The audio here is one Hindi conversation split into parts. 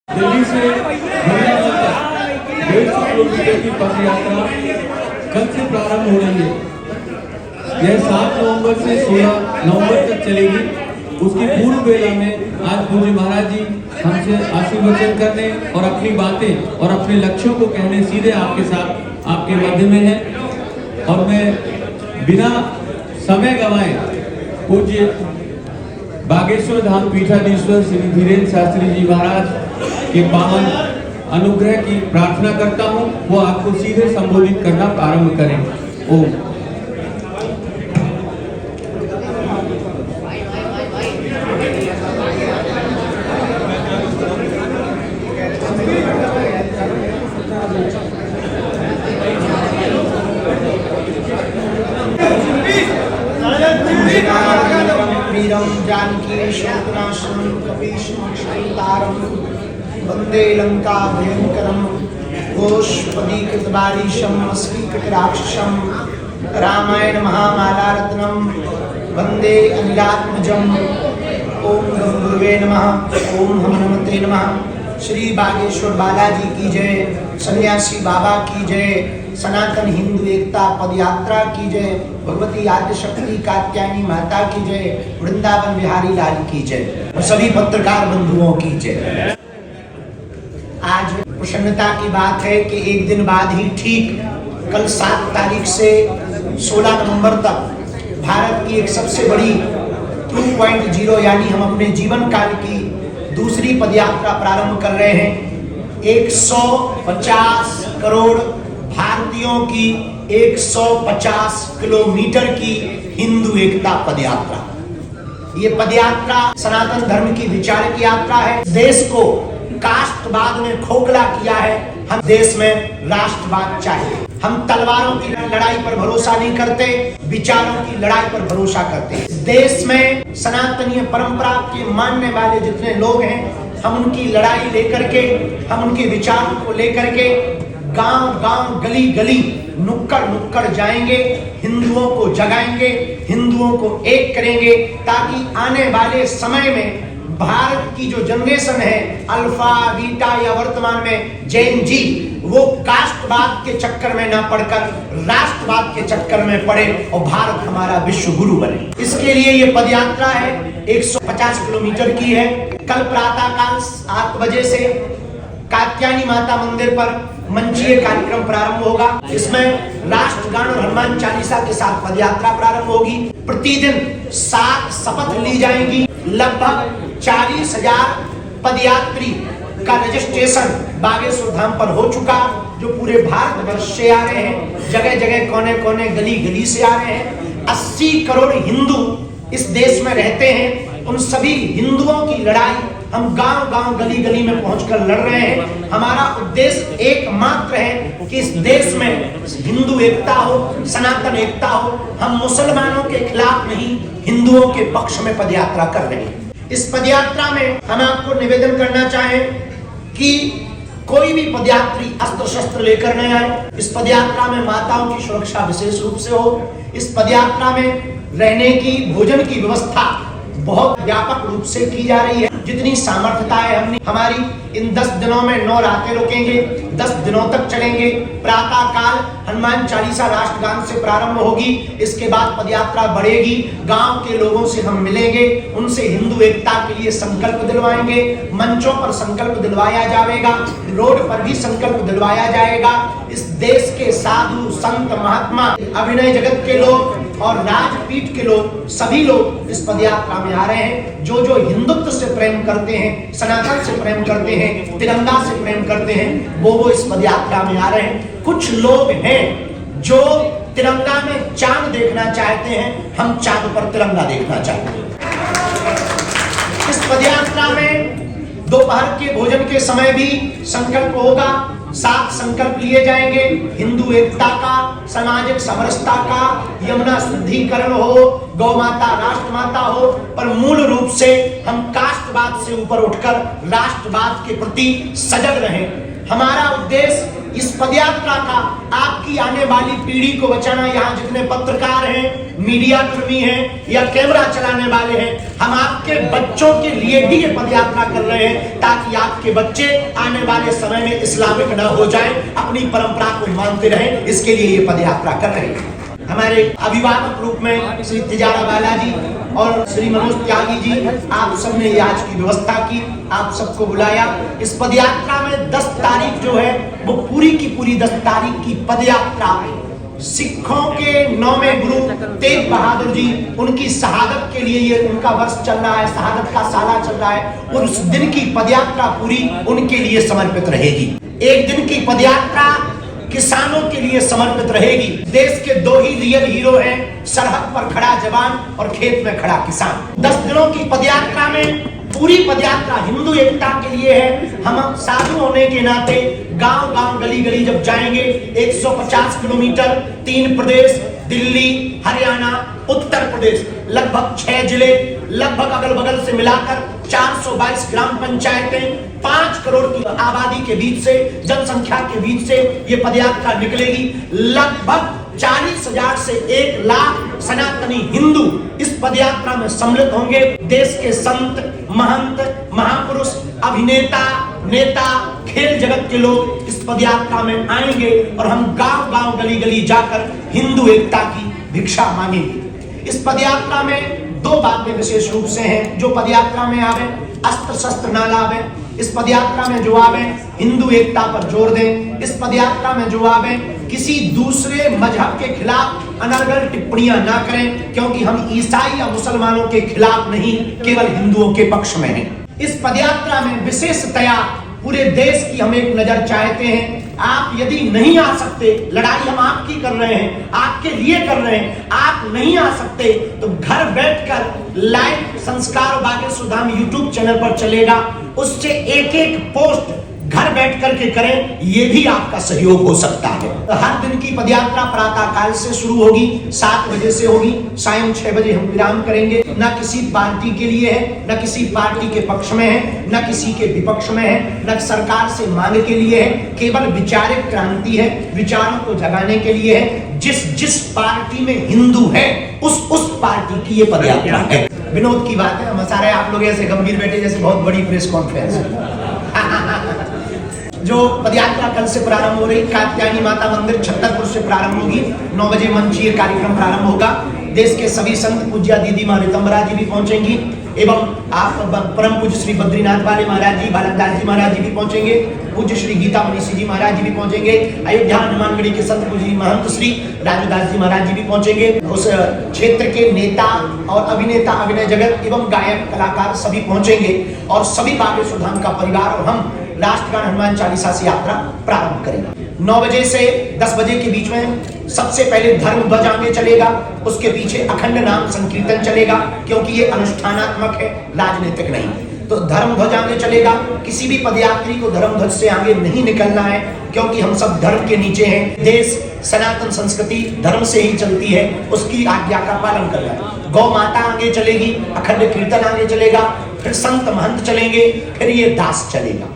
दिल्ली से वृंदावन तक 150 किलोमीटर की पद यात्रा कल से प्रारंभ हो रही है। यह 7 नवंबर से 16 नवंबर तक चलेगी। उसकी पूर्व वेला में आज पूज्य महाराज जी हमसे आशीर्वचन करने और अपनी बातें और अपने लक्ष्यों को कहने सीधे आपके साथ आपके मध्य में है। और मैं बिना समय गंवाए पूज्य बागेश्वर धाम पीठाधीश्वर श्री धीरेन्द्र शास्त्री जी महाराज के पावन अनुग्रह की प्रार्थना करता हूँ, वो आपको सीधे संबोधित करना प्रारंभ करें। ओम। जानकी शोकनाशनं कपीशमक्षतारं वंदे लंका भयंकरं गोष्पदीकृतबारीशं मस्कीकटराक्षसं रामायण महामालारत्नं वंदे अनिलात्मजं। ओम गं गुरुवे नमः। ओम हनुमते नमः। श्री बागेश्वर बालाजी की जय, सन्यासी बाबा की जय, सनातन हिंदू एकता पद यात्रा की जय, भगवती आद्य शक्ति कात्यायनी माता की जय, वृंदावन बिहारी लाल की जय, सभी पत्रकार बंधुओं की जय। आज प्रसन्नता की बात है कि एक दिन बाद ही ठीक कल 7 तारीख से 16 नवंबर तक भारत की एक सबसे बड़ी 2.0 यानी हम अपने जीवन काल की दूसरी पदयात्रा प्रारंभ कर रहे हैं। 150 करोड़ भारतीयों की 150 किलोमीटर की हिंदू एकता पदयात्रा। ये पदयात्रा सनातन धर्म की विचार की यात्रा है। देश को कास्टवाद ने खोखला किया है। हम देश में राष्ट्रवाद चाहिए। हम तलवारों की लड़ाई पर भरोसा नहीं करते, विचारों की लड़ाई पर भरोसा करते हैं। देश में सनातनीय परंपरा के मानने वाले जितने लोग हैं, हम उनकी लड़ाई लेकर के, हम उनके विचारों को लेकर के गांव-गांव, गली-गली, नुक्कड़-नुक्कड़ जाएंगे, हिंदुओं को जगाएंगे, हिंदुओं को एक करेंगे, ताकि आने वाले समय में भारत की जो जनरेशन है, अल्फा, बीटा या वर्तमान में जेन जी, वो कास्टवाद के चक्कर में ना पड़कर राष्ट्रवाद के चक्कर में पड़े और भारत हमारा विश्व गुरु बने। इसके लिए ये पदयात्रा है, 150 किलोमीटर की है। कल प्रातःकाल 7 बजे से कात्यायनी माता मंदिर पर मंचीय कार्यक्रम प्रारंभ होगा। इसमें राष्ट्रगान और हनुमान चालीसा के साथ पदयात्रा प्रारंभ होगी। प्रतिदिन 7 शपथ ली जाएंगी। लगभग 40,000 पदयात्री का रजिस्ट्रेशन बागेश्वर धाम पर हो चुका, जो पूरे भारत वर्ष से आ रहे हैं, जगह जगह कोने कोने गली गली से आ रहे हैं। 80 करोड़ हिंदू इस देश में रहते हैं। उन सभी हिंदुओं की लड़ाई हम गांव-गांव, गली-गली में पहुंचकर लड़ रहे हैं। हमारा उद्देश्य एकमात्र है कि इस देश में हिंदू एकता हो, सनातन एकता हो। हम मुसलमानों के खिलाफ नहीं, हिंदुओं के पक्ष में पदयात्रा कर रहे हैं। इस पदयात्रा में हम आपको निवेदन करना चाहें कि कोई भी पदयात्री अस्त्र शस्त्र लेकर नहीं आए। इस पदयात्रा में माताओं की सुरक्षा विशेष रूप से हो। इस पदयात्रा में रहने की, भोजन की व्यवस्था बहुत व्यापक रूप से की जा रही है। जितनी सामर्थ्यता है हमने, हमारी इन 10 दिनों में 9 रातें रुकेंगे, 10 दिनों तक चलेंगे। प्रातः काल हनुमान चालीसा राष्ट्रगान से प्रारंभ होगी। इसके बाद पदयात्रा बढ़ेगी। गांव के लोगों से हम मिलेंगे, उनसे हिंदू एकता के लिए संकल्प दिलवाएंगे। मंचों पर संकल्प दिलवाया जाएगा, रोड पर भी संकल्प दिलवाया जाएगा। इस देश के साधु, संत, महात्मा, अभिनय जगत के लोग और राजपीठ के लोग, सभी लोग इस पदयात्रा में आ रहे हैं। जो जो हिंदुत्व से प्रेम करते हैं, सनातन से प्रेम करते हैं, तिरंगा से प्रेम करते हैं, वो इस पदयात्रा में आ रहे हैं। कुछ लोग हैं जो तिरंगा में चांद देखना चाहते हैं, हम चांद पर तिरंगा देखना चाहते हैं। इस पदयात्रा में दोपहर के भोजन के समय भी संकल्प होगा। 7 संकल्प लिए जाएंगे। हिंदू एकता का, सामाजिक समरसता का, यमुना शुद्धिकरण हो, गौ माता राष्ट्रमाता हो, पर मूल रूप से हम कास्टवाद से ऊपर उठकर राष्ट्रवाद के प्रति सजग रहें। हमारा उद्देश्य इस पदयात्रा का आपकी आने वाली पीढ़ी को बचाना। यहाँ जितने पत्रकार हैं, मीडिया कर्मी हैं या कैमरा चलाने वाले हैं, हम आपके बच्चों के लिए भी ये पदयात्रा कर रहे हैं ताकि आपके बच्चे आने वाले समय में इस्लामिक न हो जाएं, अपनी परंपरा को मानते रहें। इसके लिए ये पदयात्रा कर रहे हैं। हमारे अभिभावक रूप में श्री तिजारा बालाजी और श्री मनोज त्यागी जी, आप सबने आज की व्यवस्था की, आप सबको बुलाया। इस पदयात्रा में 10 तारीख जो है वो पूरी की पूरी 10 तारीख की पदयात्रा में सिखों के 9वें गुरु तेग बहादुर जी, उनकी शहादत के लिए ये उनका वर्ष चल रहा है, शहादत का साला चल रहा है, और उस दिन की पदयात्रा पूरी उनके लिए समर्पित रहेगी। एक दिन की पदयात्रा किसानों के लिए समर्पित रहेगी। देश के 2 ही रियल हीरो हैं, सरहद पर खड़ा जवान और खेत में खड़ा किसान। 10 दिनों की पदयात्रा में पूरी पदयात्रा हिंदू एकता के लिए है। हम साधु होने के नाते गांव गांव गली गली जब जाएंगे, 150 किलोमीटर, 3 प्रदेश, दिल्ली, हरियाणा, उत्तर प्रदेश, लगभग 6 जिले, लगभग अगल बगल से मिलाकर 422 ग्राम पंचायतें, 5 करोड़ की आबादी के बीच से, जनसंख्या के बीच से ये पदयात्रा निकलेगी। लगभग 40,000 से 1 लाख सनातनी हिंदू इस पदयात्रा में सम्मिलित होंगे। देश के संत, महंत, महापुरुष, अभिनेता, नेता, खेल जगत के लोग इस पदयात्रा में आएंगे और हम गांव गांव गली गली जाकर हिंदू एकता की भिक्षा मांगेंगे। इस पदयात्रा में 2 बातें विशेष रूप से हैं। जो पदयात्रा में आवे अस्त्र शस्त्र ना लावे। इस पदयात्रा में जो आवे हिंदू एकता पर जोर दें। इस पदयात्रा में जो आवे किसी दूसरे मजहब के खिलाफ अनर्गल टिप्पणियां ना करें, क्योंकि हम ईसाई या मुसलमानों के खिलाफ नहीं, केवल हिंदुओं के पक्ष में हैं। इस पदयात्रा में विशेषतया पूरे देश की हम एक नजर चाहते हैं। आप यदि नहीं आ सकते, लड़ाई हम आपकी कर रहे हैं, आपके लिए कर रहे हैं, आप नहीं आ सकते तो घर बैठकर लाइव संस्कार बागे सुधाम यूट्यूब चैनल पर चलेगा, उससे एक पोस्ट घर बैठ करके करें, ये भी आपका सहयोग हो सकता है। तो हर दिन की पदयात्रा प्रातः काल से शुरू होगी, 7 बजे से होगी, सायं 6 बजे हम विराम करेंगे। न किसी पार्टी के लिए है, न किसी पार्टी के पक्ष में है, न किसी के विपक्ष में है, न सरकार से मांग के लिए है, केवल विचारिक क्रांति है, विचारों को जगाने के लिए है। जिस पार्टी में हिंदू है उस पार्टी की ये पदयात्रा है। विनोद की बात है, हम सारे आप लोग ऐसे गंभीर बैठे जैसे बहुत बड़ी प्रेस कॉन्फ्रेंस जो पदयात्रा कल से प्रारंभ हो रही, कात्यायनी माता मंदिर छतरपुर से प्रारंभ होगी। 9 बजे मंचीय कार्यक्रम प्रारंभ होगा। देश के सभी संत पूज्या दीदी माँ रितंबरा जी भी पहुंचेंगी एवं आप परम पूज्य श्री बद्रीनाथ वाले महाराज जी, बालकदास जी महाराज जी भी पहुंचेंगे, पूज्य श्री गीता मनीषी जी महाराज जी भी पहुंचेंगे, अयोध्या हनुमानगढ़ी के संत पूज्य महंत श्री राजूदास जी महाराज जी भी पहुंचेंगे। उस क्षेत्र के नेता और अभिनेता, अभिनय जगत एवं गायक कलाकार सभी पहुंचेंगे और सभी बागे सुधाम का परिवार और हम राष्ट्रगान हनुमान चालीसा से यात्रा प्रारंभ करेंगे। 9 बजे से 10 बजे के बीच में सबसे पहले धर्म ध्वज आगे चलेगा, उसके पीछे अखंड नाम संकीर्तन चलेगा, क्योंकि ये अनुष्ठानात्मक है, राजनीतिक नहीं। तो धर्म ध्वज आगे चलेगा। किसी भी पदयात्री को धर्म ध्वज से आगे नहीं निकलना है, क्योंकि हम सब धर्म के नीचे हैं। देश सनातन संस्कृति धर्म से ही चलती है, उसकी आज्ञा का पालन करना है। गौ माता आगे चलेगी, अखंड कीर्तन आगे चलेगा, फिर संत महंत चलेंगे, फिर ये दास चलेगा।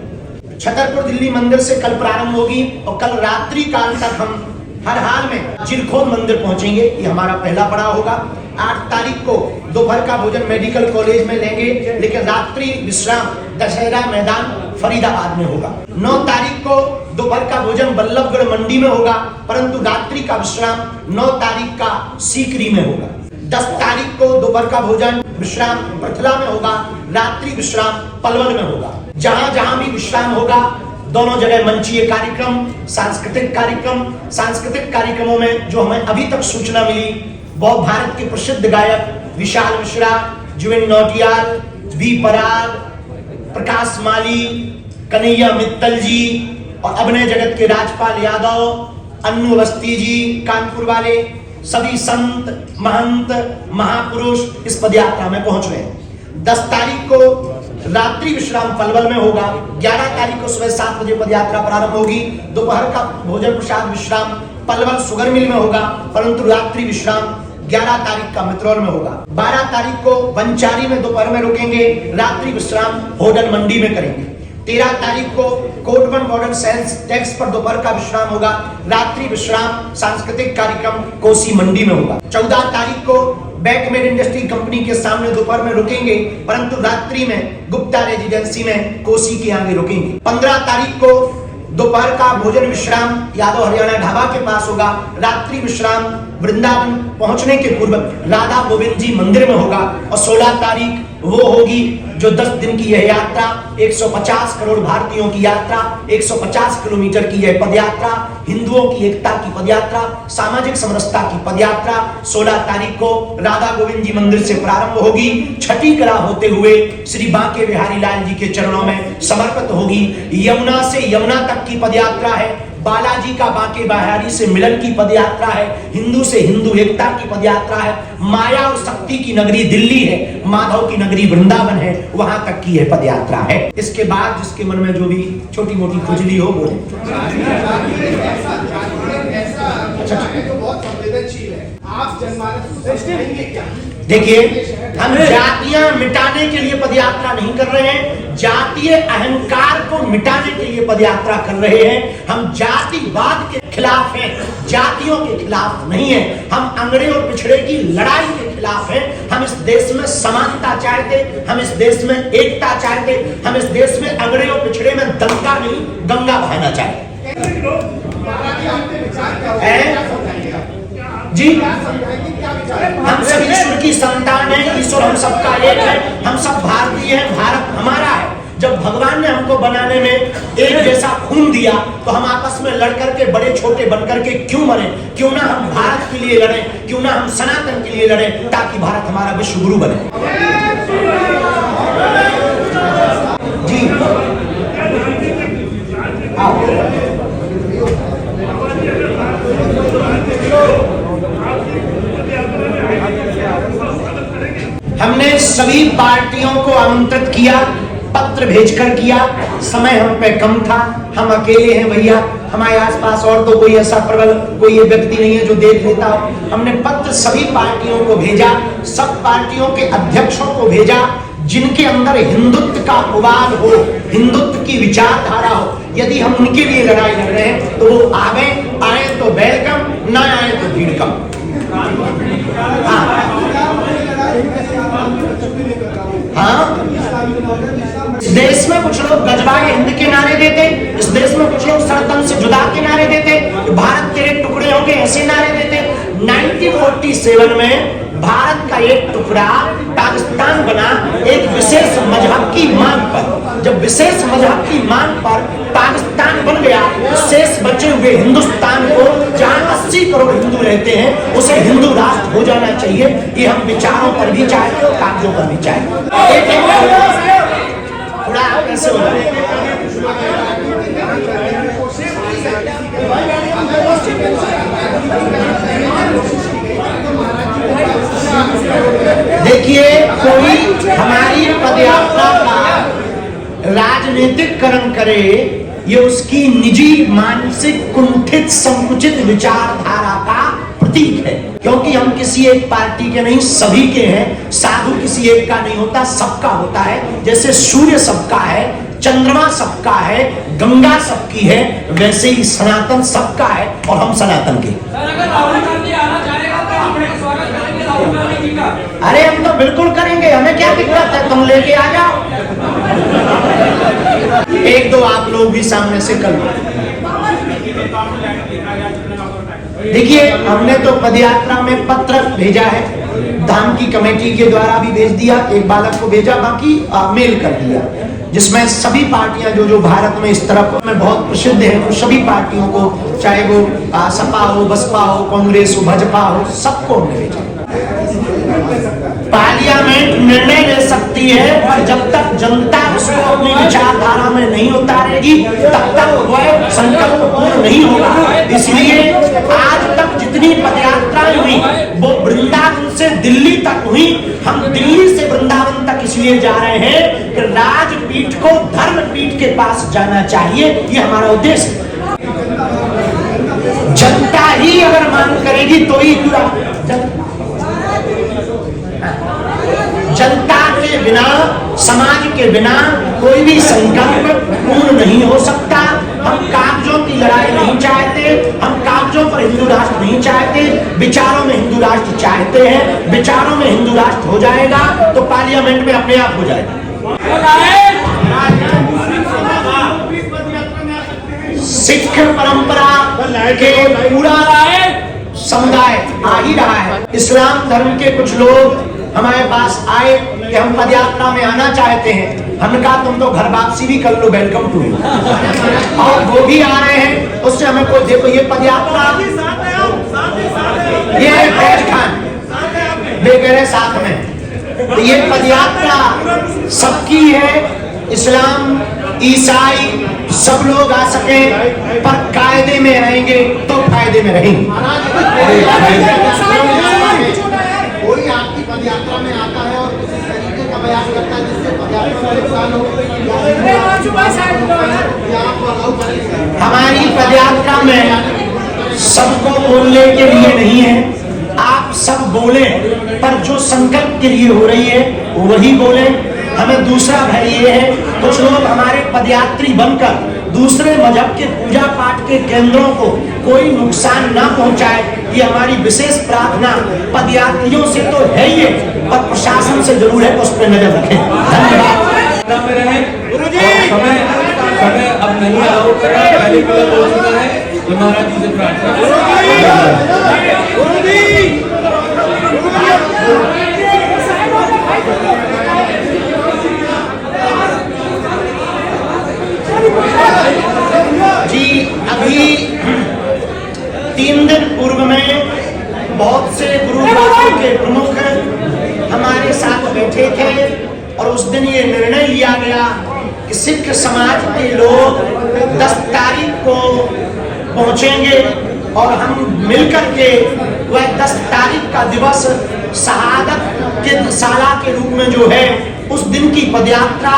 छतरपुर दिल्ली मंदिर से कल प्रारंभ होगी और कल रात्रि काल तक हम हर हाल में जिरखोन मंदिर पहुंचेंगे। ये हमारा पहला पड़ाव होगा। 8 तारीख को दोपहर का भोजन मेडिकल कॉलेज में लेंगे, लेकिन रात्रि विश्राम दशहरा मैदान फरीदाबाद में होगा। 9 तारीख को दोपहर का भोजन बल्लभगढ़ मंडी में होगा, परंतु रात्रि का विश्राम 9 तारीख का सीकरी में होगा। 10 तारीख को दोपहर का भोजन विश्राम पथला में होगा, रात्रि विश्राम पलवल में होगा। जहां जहां भी विश्राम होगा, दोनों जगह मंचीय कार्यक्रम, सांस्कृतिक कार्यक्रमों में जो हमें अभी तक सूचना मिली, बहुत भारत के प्रसिद्ध गायक विशाल मिश्रा, जुबिन नौटियाल, वी पराग, प्रकाश माली, कन्हैया मित्तल जी और अभिनय जगत के राजपाल यादव, अन्नू अवस्थी जी कानपुर वाले, सभी संत महंत महापुरुष इस पदयात्रा में पहुंच रहे हैं। 10 तारीख को रात्रि विश्राम पलवल में होगा। 11 तारीख को सुबह 7 बजे पदयात्रा प्रारंभ होगी। दोपहर का भोजन प्रसाद विश्राम पलवल शुगर मिल में होगा, परंतु रात्रि विश्राम 11 तारीख का मित्रौल में होगा। 12 तारीख को बंचारी में दोपहर में रुकेंगे, रात्रि विश्राम होडल मंडी में करेंगे। 13 तारीख को कोटवन बॉर्डर सेल्स टैक्स पर दोपहर का विश्राम होगा। रात्रि विश्राम सांस्कृतिक कार्यक्रम कोसी मंडी में होगा। 14 तारीख को बैकमेड इंडस्ट्री कंपनी के सामने दोपहर में रुकेंगे, परंतु रात्रि में गुप्ता रेजिडेंसी में कोसी के आगे रुकेंगे। 15 तारीख को दोपहर का भोजन विश्राम यादव हरियाणा ढाबा के पास होगा। रात्रि विश्राम वृंदावन पहुंचने के पूर्व राधा गोविंद जी मंदिर में होगा। और 16 तारीख वो होगी जो 10 दिन की यह यात्रा, 150 करोड़ भारतीयों की यात्रा, 150 किलोमीटर की यह पदयात्रा, हिंदुओं की एकता की पदयात्रा, सामाजिक समरसता की पदयात्रा 16 तारीख को राधा गोविंद जी मंदिर से प्रारंभ होगी। छठी कला होते हुए श्री बांके बिहारी लाल जी के चरणों में समर्पित होगी। यमुना से यमुना तक की पदयात्रा है। बालाजी का बांके बिहारी से मिलन की पदयात्रा है। हिंदू से हिंदू एकता की पदयात्रा है। माया और शक्ति की नगरी दिल्ली है, माधव की नगरी वृंदावन है, वहां तक की यह पदयात्रा है। इसके बाद जिसके मन में जो भी छोटी मोटी खुजली हो बोले। देखिए, हम जातियां मिटाने के लिए पदयात्रा नहीं कर रहे हैं, जातीय अहंकार को मिटाने के लिए पदयात्रा कर रहे हैं। हम जातिवाद के खिलाफ हैं, जातियों के खिलाफ नहीं है। हम अंगड़े और पिछड़े की लड़ाई के खिलाफ हैं। हम इस देश में समानता चाहते, हम इस देश में एकता चाहते, हम इस देश में अंगड़े और पिछड़े में दंगा नहीं गंगा बहाना चाहते जी। हम सब ईश्वर की संतान हैं, ईश्वर हम सबका एक है, हम सब भारतीय हैं, भारत हमारा है। जब भगवान ने हमको बनाने में एक जैसा खून दिया तो हम आपस में लड़ करके बड़े छोटे बनकर के क्यों मरे? क्यों ना हम भारत के लिए लड़ें, क्यों ना हम सनातन के लिए लड़ें, ताकि भारत हमारा विश्व गुरु बने। जी हमने सभी पार्टियों को आमंत्रित किया, पत्र भेजकर किया। समय हम पे कम था, हम अकेले हैं भैया, हमारे आसपास और तो कोई ऐसा प्रबल कोई ये व्यक्ति नहीं है जो देख लेता हो। हमने पत्र सभी पार्टियों को भेजा, सब पार्टियों के अध्यक्षों को भेजा, जिनके अंदर हिंदुत्व का उबाल हो, हिंदुत्व की विचारधारा हो। यदि हम उनके लिए लड़ाई लड़ रहे हैं तो वो आए तो वेलकम, ना आए तो भीड़ कम। हाँ, इस देश में कुछ लोग गजबाए हिंद के नारे देते, इस देश में कुछ लोग सरतन से जुदा के नारे देते, भारत तेरे टुकड़े होंगे ऐसे नारे देते। 1947 में भारत का एक टुकड़ा पाकिस्तान बना एक विशेष मजहब की मांग पर। जब विशेष मजहब की मांग पर पाकिस्तान बन गया, शेष बचे हुए हिंदुस्तान को, जहां 80 करोड़ हिंदू रहते हैं, उसे हिंदू राष्ट्र हो जाना चाहिए। ये हम विचारों पर भी चाहे, कागजों पर भी चाहे। थोड़ा कैसे हो देखिए, कोई हमारी पदयात्रा का राजनीतिकरण करे, ये उसकी निजी मानसिक कुंठित संकुचित विचारधारा का प्रतीक है। क्योंकि हम किसी एक पार्टी के नहीं, सभी के हैं। साधु किसी एक का नहीं होता, सबका होता है। जैसे सूर्य सबका है, चंद्रमा सबका है, गंगा सबकी है, वैसे ही सनातन सबका है और हम सनातन के। अरे हम तो बिल्कुल करेंगे, हमें क्या दिक्कत है, तुम लेके आ जाओ। एक दो आप लोग भी सामने से कर लो। देखिए, हमने तो पदयात्रा में पत्र भेजा है, धाम की कमेटी के द्वारा भी भेज दिया, एक बालक को भेजा, बाकी मेल कर दिया, जिसमें सभी पार्टियां जो भारत में इस तरफ में बहुत प्रसिद्ध है, वो सभी पार्टियों को, चाहे वो सपा हो, बसपा हो, कांग्रेस हो, भाजपा हो, सबको हमने भेजा। पार्लियामेंट निर्णय ले सकती है, पर जब तक जनता उसको अपनी विचारधारा में नहीं उतारेगी, तब तक वह संकल्प पूर्ण नहीं होगा। इसलिए आज तक जितनी पदयात्राएं हुई वो वृंदावन से दिल्ली तक हुई। हम दिल्ली से वृंदावन तक इसलिए जा रहे हैं कि राजपीठ को धर्मपीठ के पास जाना चाहिए, ये हमारा उद्देश्य है। जनता ही अगर मांग करेगी तो ही पूरा जनता के के बिना, समाज के बिना कोई भी संकल्प पूर्ण नहीं हो सकता। हम कागजों की लड़ाई नहीं चाहते, हम कागजों पर हिंदू राष्ट्र नहीं चाहते, विचारों में हिंदू राष्ट्र चाहते हैं। विचारों में हिंदू राष्ट्र हो जाएगा तो पार्लियामेंट में अपने आप हो जाएगा। सिख परंपरा के पूरा समुदाय आ ही रहा है। इस्लाम धर्म के कुछ लोग हमारे पास आए कि हम पदयात्रा में आना चाहते हैं। हमने कहा तुम तो घर वापसी भी कर लो, वेलकम टू। और वो भी आ रहे हैं, उससे हमें कोई, देखो ये पदयात्रा, ये फैज खान बेगैर साथ में, तो ये पदयात्रा सबकी है। इस्लाम, ईसाई सब लोग आ सके, पर कायदे में आएंगे तो फायदे में रहेंगे। कोई आपकी पदयात्रा में आता है और किसी तरीके का बयान करता है जिससे पदयात्रा में नुकसान हो, हमारी पदयात्रा में सबको बोलने के लिए नहीं है। आप सब बोले, पर जो संकल्प के लिए हो रही है वही बोले। हमें दूसरा भय ये है, कुछ लोग हमारे पदयात्री बनकर दूसरे मजहब के पूजा पाठ के केंद्रों को कोई नुकसान न पहुंचाए, ये हमारी विशेष प्रार्थना पदयात्रियों से तो है ही, पर प्रशासन से जरूर है, उस पर नजर रखें। धन्यवाद। समय अब नहीं अलाउ कर रहा, पहले क्लियर हो चुका है। तो महाराज जी से प्रार्थना, जी अभी 3 दिन पूर्व में बहुत से गुरुद्वारों के प्रमुख हमारे साथ बैठे थे और उस दिन ये निर्णय लिया गया कि सिख समाज के लोग 10 तारीख को पहुंचेंगे और हम मिलकर के वह 10 तारीख का दिवस शहादत के साला के रूप में जो है उस दिन की पदयात्रा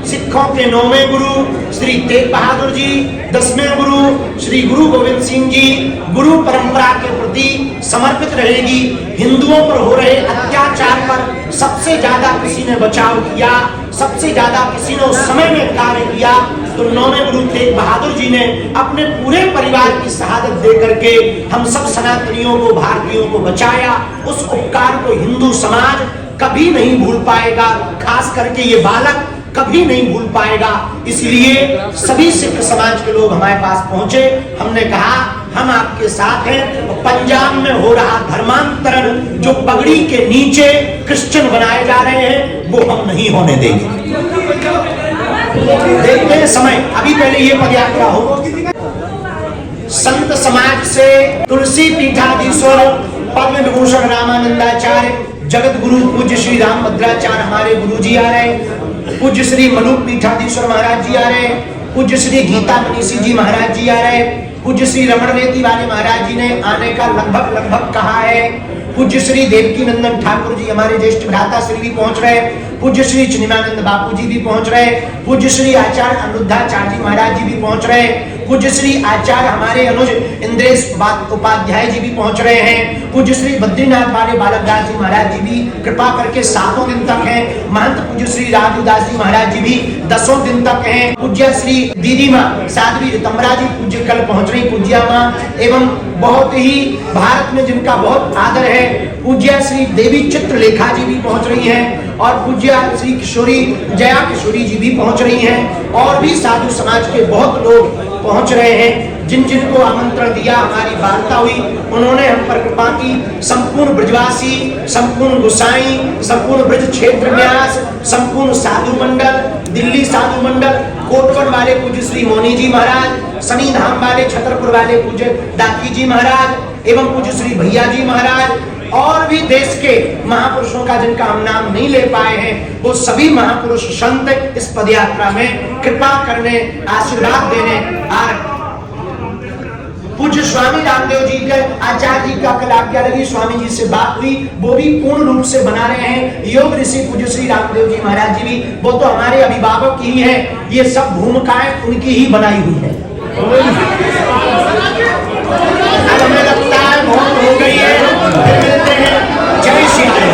सिखों के 9वें गुरु श्री तेग बहादुर जी, 10वें गुरु श्री गुरु गोविंद सिंह जी, गुरु परंपरा के प्रति समर्पित रहेगी। हिंदुओं पर हो रहे अत्याचार पर सबसे ज्यादा किसी ने बचाव किया, सबसे ज्यादा किसी ने उस समय में कार्य किया, तो 9वें गुरु तेग बहादुर जी ने अपने पूरे परिवार की शहादत दे करके हम सब सनातनियों को, भारतीयों को बचाया। उस उपकार को हिंदू समाज कभी नहीं भूल पाएगा, खास करके ये बालक कभी नहीं भूल पाएगा। इसलिए सभी सिख समाज के लोग हमारे पास पहुंचे। हमने कहा हम आपके साथ हैं। पंजाब में हो रहा धर्मांतरण, जो पगड़ी के नीचे क्रिश्चियन बनाए जा रहे हैं, वो हम नहीं होने देंगे। देखते हैं समय, अभी पहले ये पदयात्रा हो। संत समाज से तुलसी पीठाधीश्वर पद्म विभूषण रामानंदाचार्य, जगत गुरु पूज्य श्री राम भद्राचार्य हमारे गुरु जी आ रहे हैं, पूज्य श्री मनु पीठाधीश्वर महाराज जी आ रहे हैं, पूज्य श्री गीता मनीषी जी महाराज जी आ रहे हैं, पूज्य श्री रमण रेती वाले महाराज जी ने आने का लगभग कहा है, पूज्य श्री देवकी नंदन ठाकुर जी हमारे ज्येष्ठ भ्राता श्री भी पहुंच रहे हैं, पूज्य श्री चिन्मानंद बापू जी भी पहुंच रहे हैं, पूज्य श्री आचार्य अनिरुद्धाचार्य जी महाराज जी भी पहुंच रहे हैं, पूज्य श्री आचार्य हमारे अनुज इंद्रेश उपाध्याय जी भी पहुंच रहे हैं, पूज्य श्री बद्रीनाथ वाले बालकदास जी महाराज जी भी कृपा करके 7 दिन तक हैं, महंत पूज्य श्री राजूदास जी महाराज जी भी 10 दिन तक हैं, पूज्य श्री दीदी माँ साध्वी रितम्बरा जी पूज्य कल पहुंच रही पूज्या माँ, एवं बहुत ही भारत में जिनका बहुत आदर है पूज्य श्री देवी चित्रलेखा जी भी पहुंच रही हैं, और पूज्य श्री किशोरी जया किशोरी जी भी पहुंच रही हैं, और भी साधु समाज के बहुत लोग पहुंच रहे हैं। जिन जिनको आमंत्रण दिया, हमारी वार्ता हुई, उन्होंने हम पर कृपा की। संपूर्ण ब्रजवासी, संपूर्ण गुसाई, संपूर्ण ब्रज क्षेत्र व्यास, संपूर्ण साधु मंडल, दिल्ली साधु मंडल, कोटवन वाले पूज्य श्री मोनी जी महाराज, शनि धाम वाले छतरपुर वाले पूज्य डाकी जी महाराज, एवं पूज्य श्री भैया जी महाराज, और भी देश के महापुरुषों का जिनका हम नाम नहीं ले पाए हैं, वो सभी महापुरुष संत इस पदयात्रा में कृपा करने, आशीर्वाद देने आ रहे। पूज्य स्वामी रामदेव जी के आचार्य जी का कल आज्ञा लगी, स्वामी जी से बात हुई, वो भी पूर्ण रूप से बना रहे हैं। योग ऋषि पूज्य श्री रामदेव जी महाराज जी भी, वो तो हमारे अभिभावक ही हैं। ये सब भूमिकाएं उनकी ही बनाई हुई है। अब हमें लगता है बहुत हो गई है, फिर मिलते हैं। जय श्री राम।